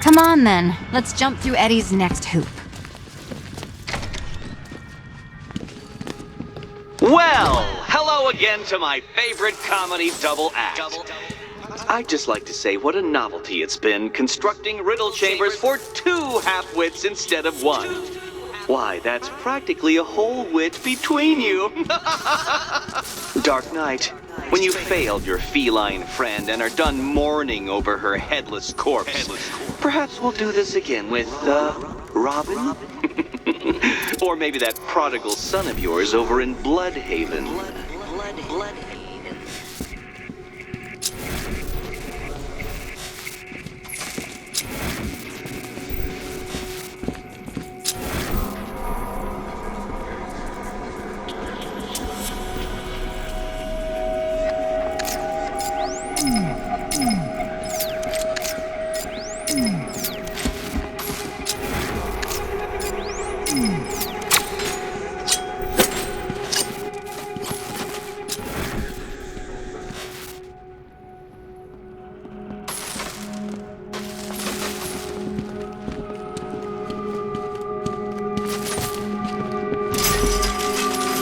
Come on then, let's jump through Eddie's next hoop. Well, hello again to my favorite comedy double act. I'd just like to say what a novelty it's been constructing riddle chambers for 2 half-wits instead of 1. Why, that's practically a whole wit between you. Dark Knight, when you failed your feline friend and are done mourning over her headless corpse, perhaps we'll do this again with, Robin? Or maybe that prodigal son of yours over in Bloodhaven.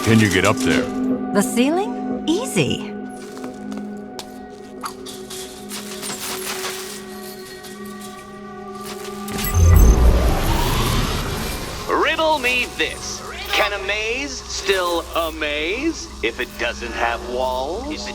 Can you get up there? The ceiling? Easy. Riddle me this. Can a maze still amaze if it doesn't have walls?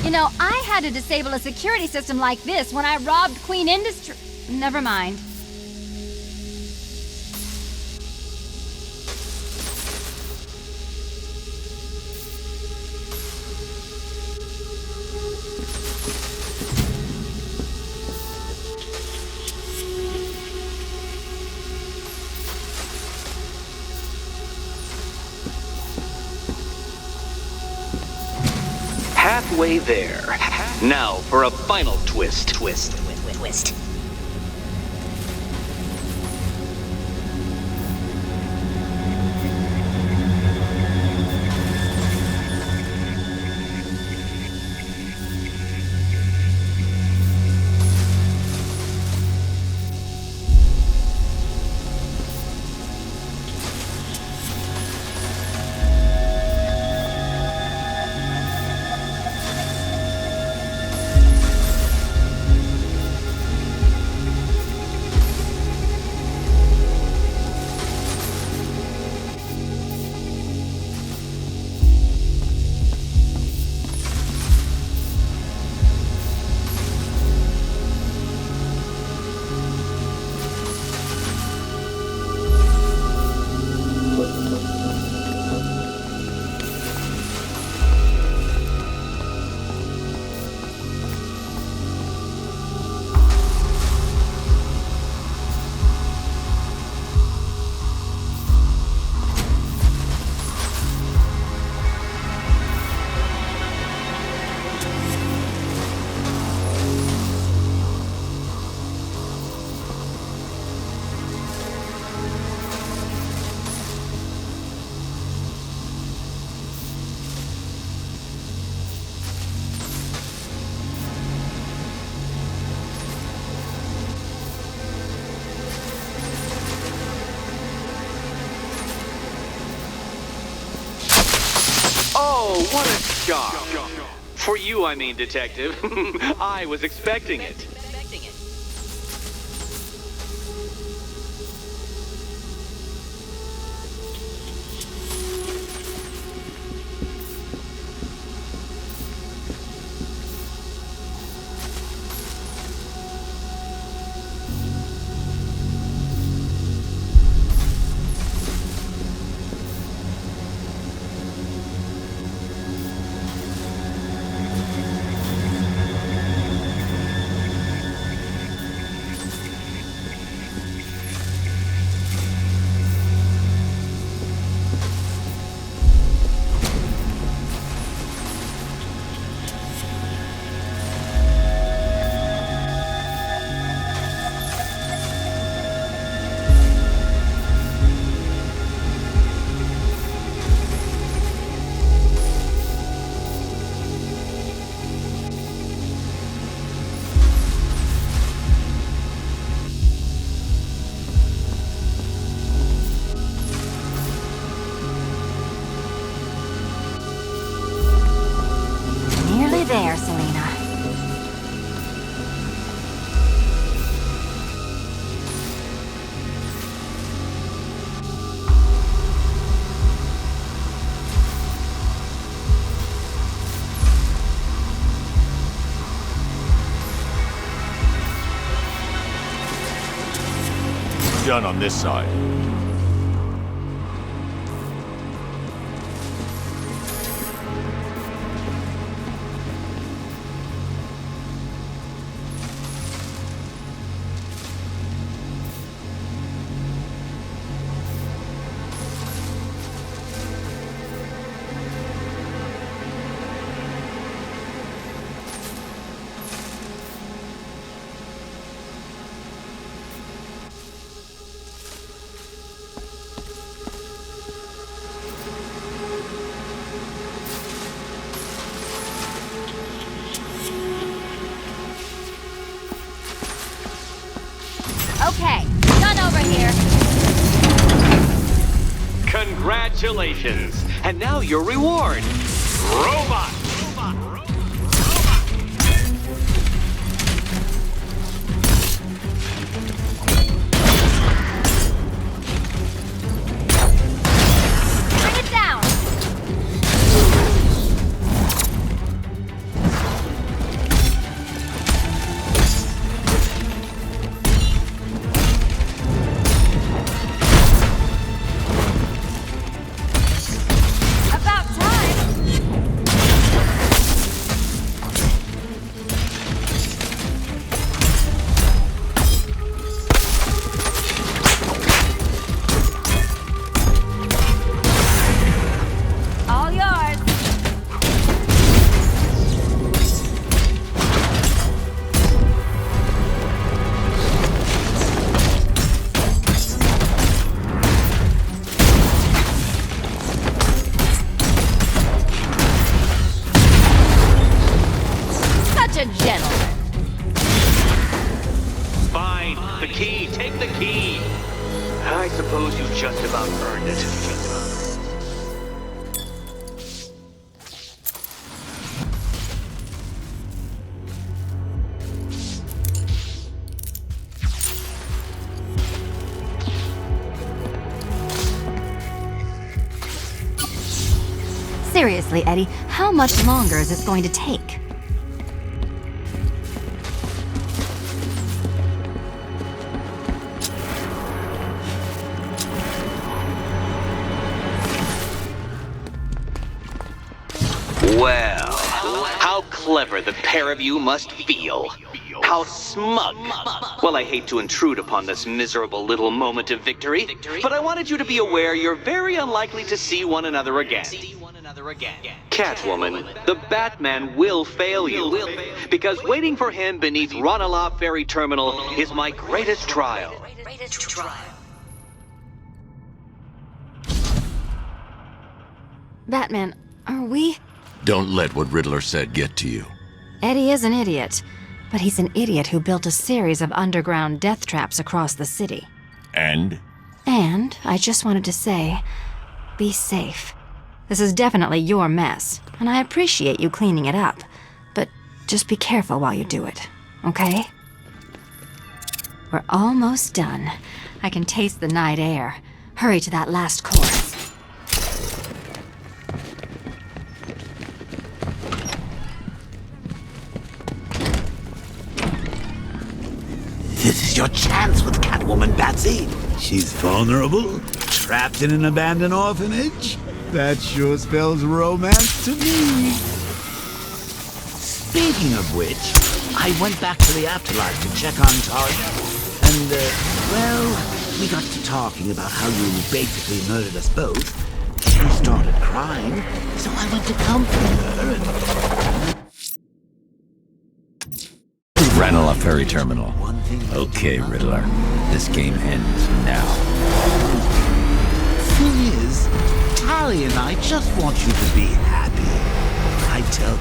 You know, I had to disable a security system like this when I robbed Queen Industry. Never mind. Halfway there. Now for a final twist. Oh, what a shock. For you, I mean, Detective. I was expecting it. done on this side. Okay, done over here. Congratulations! And now your reward. Robot! Bring it down. About time. All yours. Such a gentleman. Fine. The key. Take the key. I suppose you just about earned it. Seriously, Eddie, how much longer is this going to take? Well, how clever the pair of you must feel. How smug. Well, I hate to intrude upon this miserable little moment of victory, but I wanted you to be aware you're very unlikely to see one another again. Catwoman, the Batman will fail you, because waiting for him beneath Ranelagh Ferry Terminal is my greatest trial. Batman, are we? Don't let what Riddler said get to you. Eddie is an idiot, but he's an idiot who built a series of underground death traps across the city. And? And I just wanted to say, be safe. This is definitely your mess, and I appreciate you cleaning it up, but just be careful while you do it, okay? We're almost done. I can taste the night air. Hurry to that last chorus. This is your chance with Catwoman, Batsy. She's vulnerable, trapped in an abandoned orphanage. That sure spells romance to me. Speaking of which, I went back to the afterlife to check on Talia. And, well, we got to talking about how you basically murdered us both. She started crying, so I went to comfort her and... Ranelagh Ferry Terminal. Okay, Riddler. This game ends now. Thing is, Talia and I just want you to be happy. I tell you.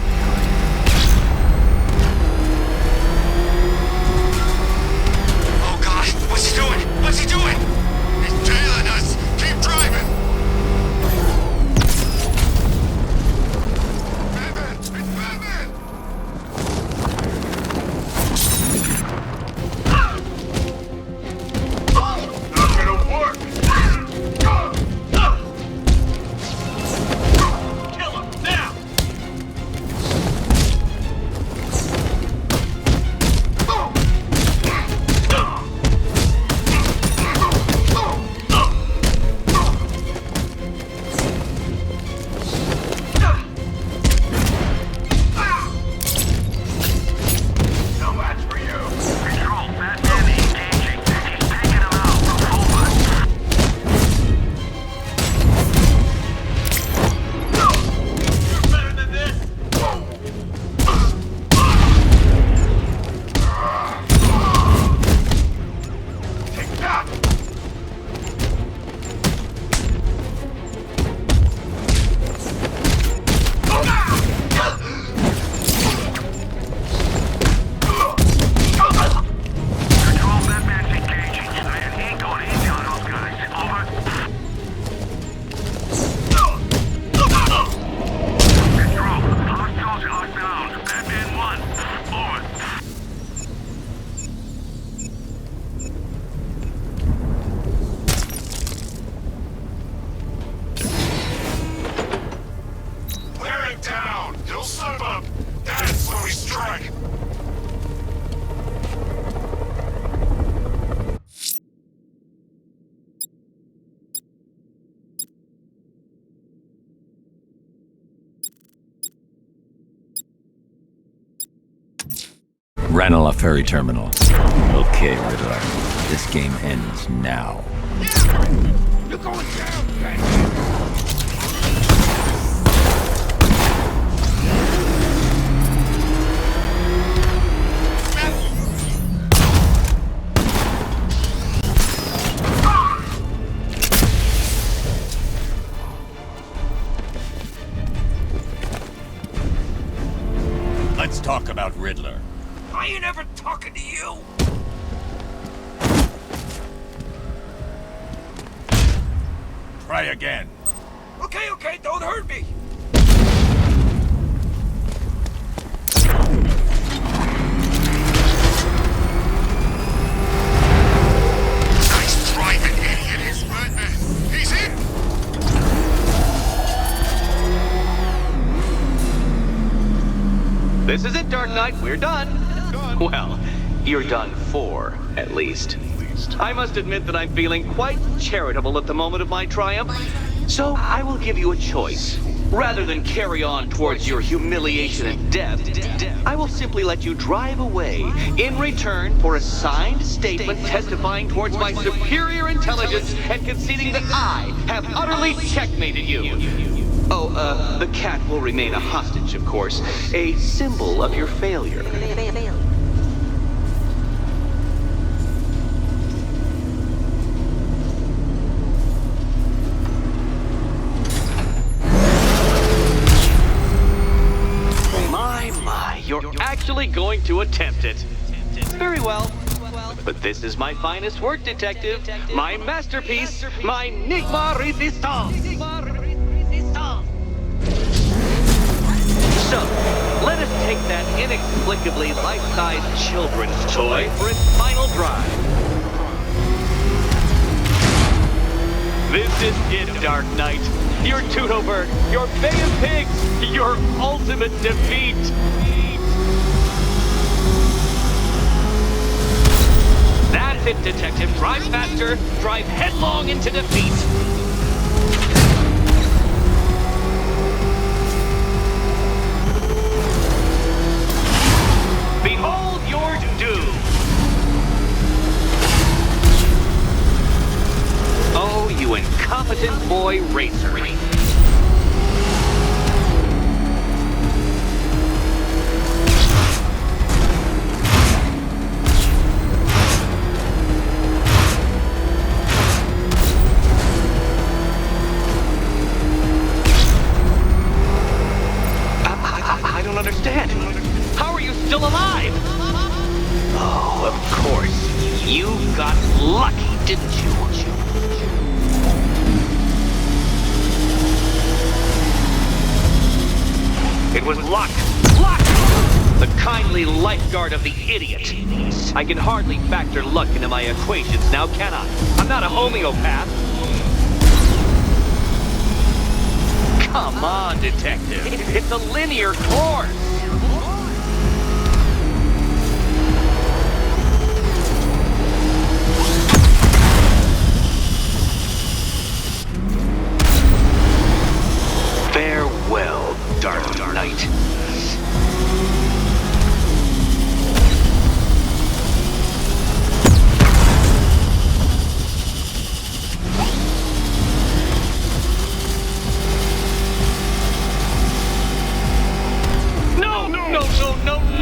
Oh gosh, what's he doing? What's he doing? He's tailing us. Keep driving. Batman! It's Batman! Not gonna work. Kill him now. Ranelagh Ferry Terminal. Okay, Riddler. This game ends now. You're going down, man. Let's talk about Riddler. I ain't ever talking to you. Try again. Okay, don't hurt me. Nice driving, idiot. He's in. This is it, Dark Knight. We're done. Well, you're done for, at least. I must admit that I'm feeling quite charitable at the moment of my triumph. So I will give you a choice. Rather than carry on towards your humiliation and death, I will simply let you drive away in return for a signed statement testifying towards my superior intelligence and conceding that I have utterly checkmated you. Oh, the cat will remain a hostage, of course. A symbol of your failure. My, you're actually going to attempt it. Very well. But this is my finest work, Detective. My masterpiece, my Nigma Resistance. So, let us take that inexplicably life-sized children's toy for its final drive. This is it, Dark Knight. Your Toodlebird, your Bay of Pigs, your ultimate defeat. That's it, Detective. Drive faster, drive headlong into defeat. Behold your doom! Oh, you incompetent boy racer. I don't understand. How are you still alive? Oh, of course. You got lucky, didn't you? It was luck. Luck! The kindly lifeguard of the idiot. I can hardly factor luck into my equations now, can I? I'm not a homeopath. Come on, Detective. It's a linear course. Farewell, Dark Knight.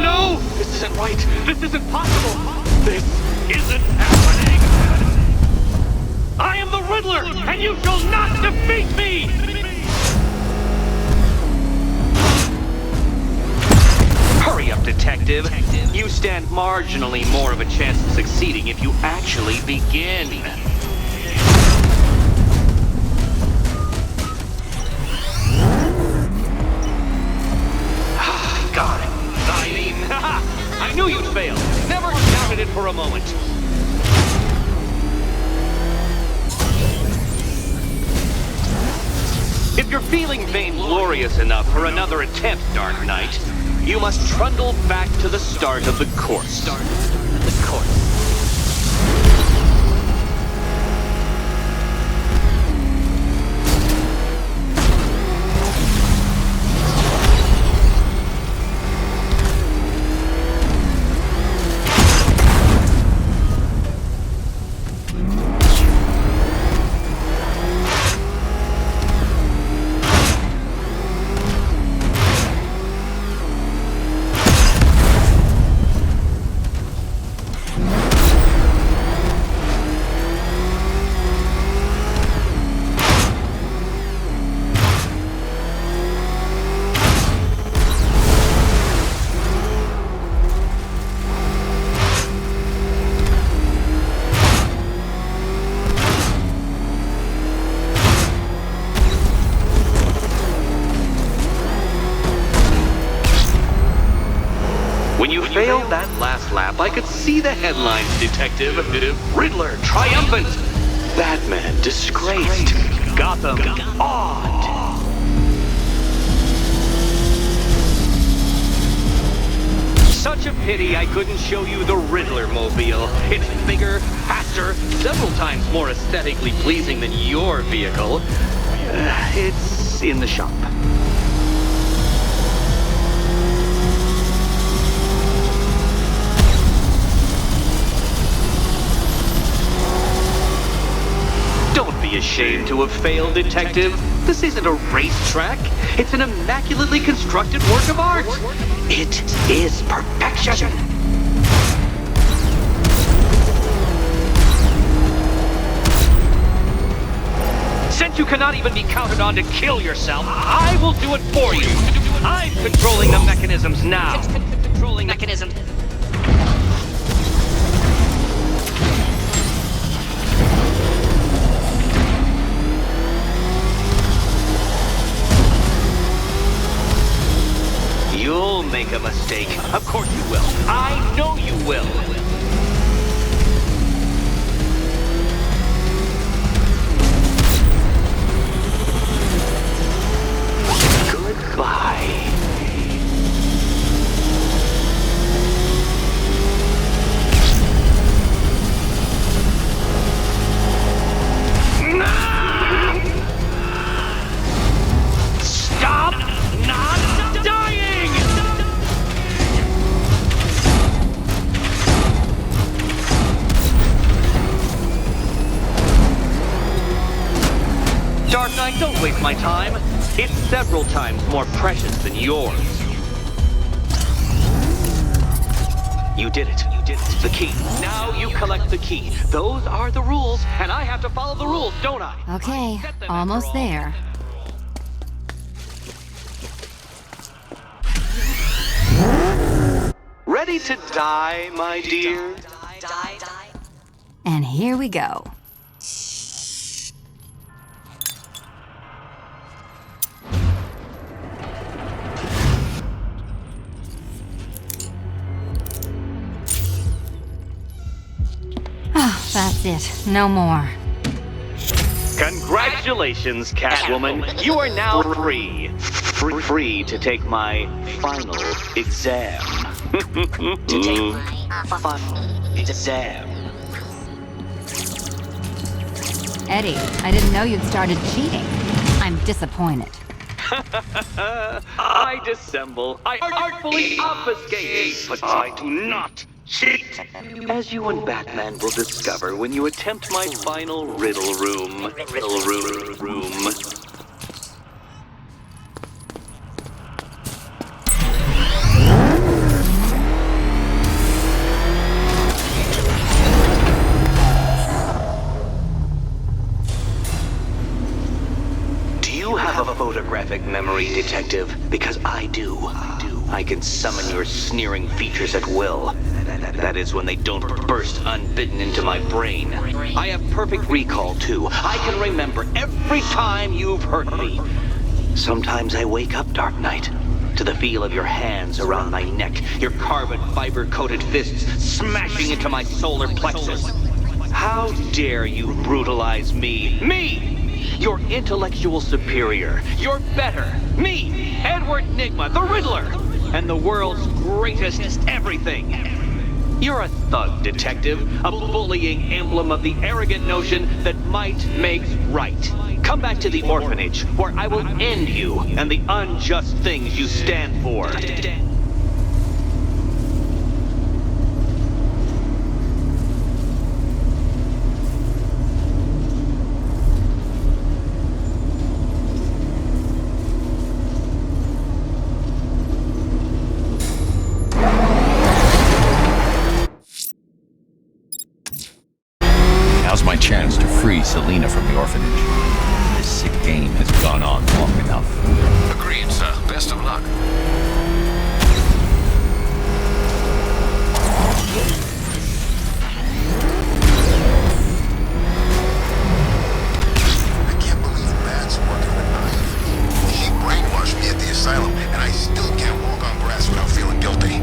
No! This isn't right. This isn't possible. This isn't happening. I am the Riddler, and you shall not defeat me! Hurry up, Detective. You stand marginally more of a chance of succeeding if you actually begin. Got it. I knew you'd fail. Never doubted it for a moment. If you're feeling vainglorious enough for another attempt, Dark Knight, you must trundle back to the start of the course. When you failed that last lap, I could see the headlines, Detective. Riddler triumphant. Batman disgraced. Gotham awed. Such a pity I couldn't show you the Riddler mobile. It's bigger, faster, several times more aesthetically pleasing than your vehicle. It's in the shop. Don't be ashamed to have failed, Detective. This isn't a racetrack. It's an immaculately constructed work of art. It is perfection. Since you cannot even be counted on to kill yourself, I will do it for you. I'm controlling the mechanisms now. Controlling mechanisms. You'll make a mistake. Of course you will. I know you will. Goodbye. Stop not dying! Dark Knight, don't waste my time. It's several times more precious than yours. You did it. You did it. The key. Now you collect the key. Those are the rules, and I have to follow the rules, don't I? Okay, almost there. Ready to die, my dear? And here we go. Oh, that's it. No more. Congratulations, Catwoman. You are now free. Free to take my final exam. To take my final exam. Eddie, I didn't know you'd started cheating. I'm disappointed. I dissemble. I artfully obfuscate. But I do not cheat. As you and Batman will discover when you attempt my final riddle room. Riddle room. Do you have a photographic memory, Detective? Because I do. I can summon your sneering features at will. That is when they don't burst unbidden into my brain. I have perfect recall, too. I can remember every time you've hurt me. Sometimes I wake up, Dark Knight, to the feel of your hands around my neck, your carbon fiber-coated fists smashing into my solar plexus. How dare you brutalize me? Me! Your intellectual superior. You're better. Me, Edward Nygma, the Riddler, and the world's greatest everything. You're a thug, Detective, a bullying emblem of the arrogant notion that might makes right. Come back to the orphanage, where I will end you and the unjust things you stand for. Now's my chance to free Selina from the orphanage. This sick game has gone on long enough. Agreed, sir. Best of luck. I can't believe Bat's working with knife. She brainwashed me at the asylum, and I still can't walk on grass without feeling guilty.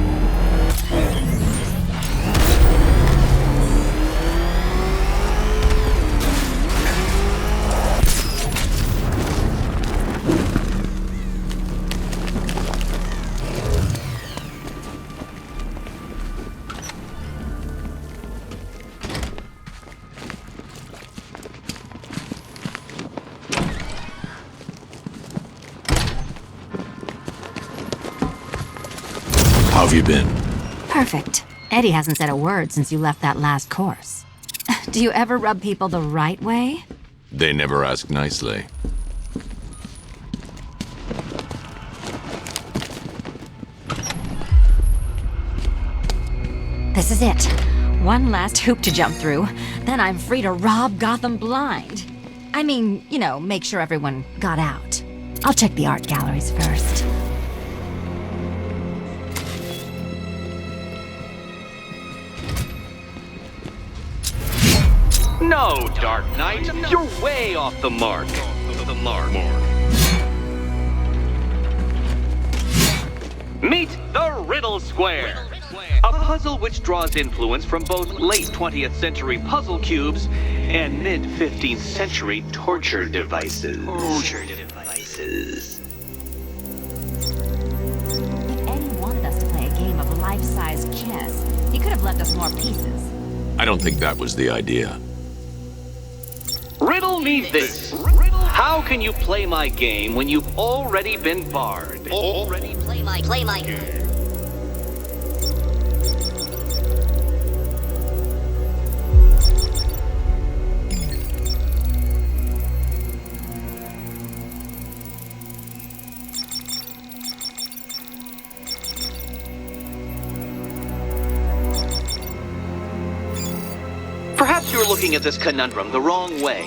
have you been? Perfect. Eddie hasn't said a word since you left that last course. Do you ever rub people the right way? They never ask nicely. This is it. One last hoop to jump through. Then I'm free to rob Gotham blind. I mean, you know, make sure everyone got out. I'll check the art galleries first. No, Dark Knight, you're way off the mark. Meet the Riddle Square. A puzzle which draws influence from both late 20th century puzzle cubes and mid 15th century torture devices. If Eddie wanted us to play a game of life-size chess, he could have left us more pieces. I don't think that was the idea. Riddle me this. How can you play my game when you've already been barred? Play my game. Perhaps you're looking at this conundrum the wrong way.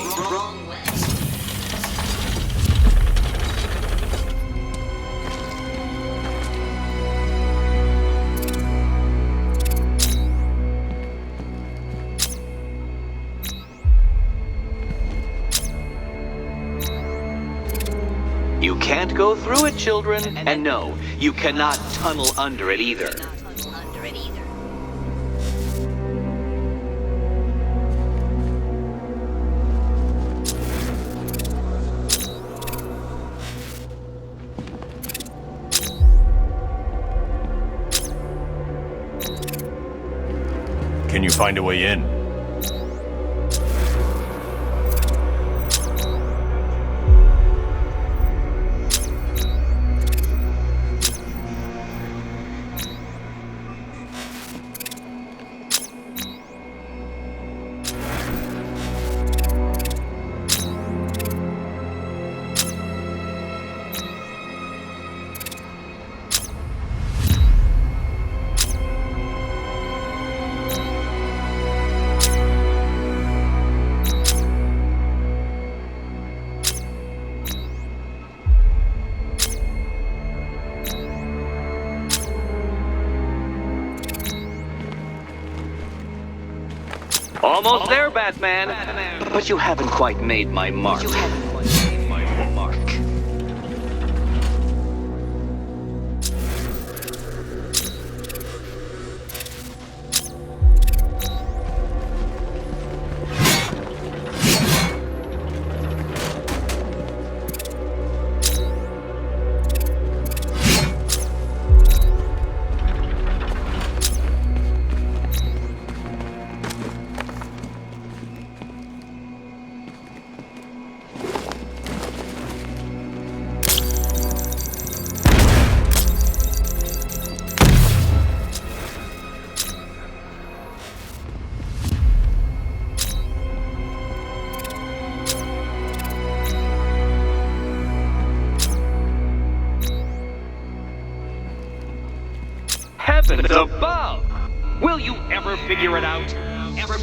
You can't go through it, children. And no, you cannot tunnel under it either. Can you find a way in? Almost there, Batman. But you haven't quite made my mark. Heavens above! Will you ever figure it out? Ever?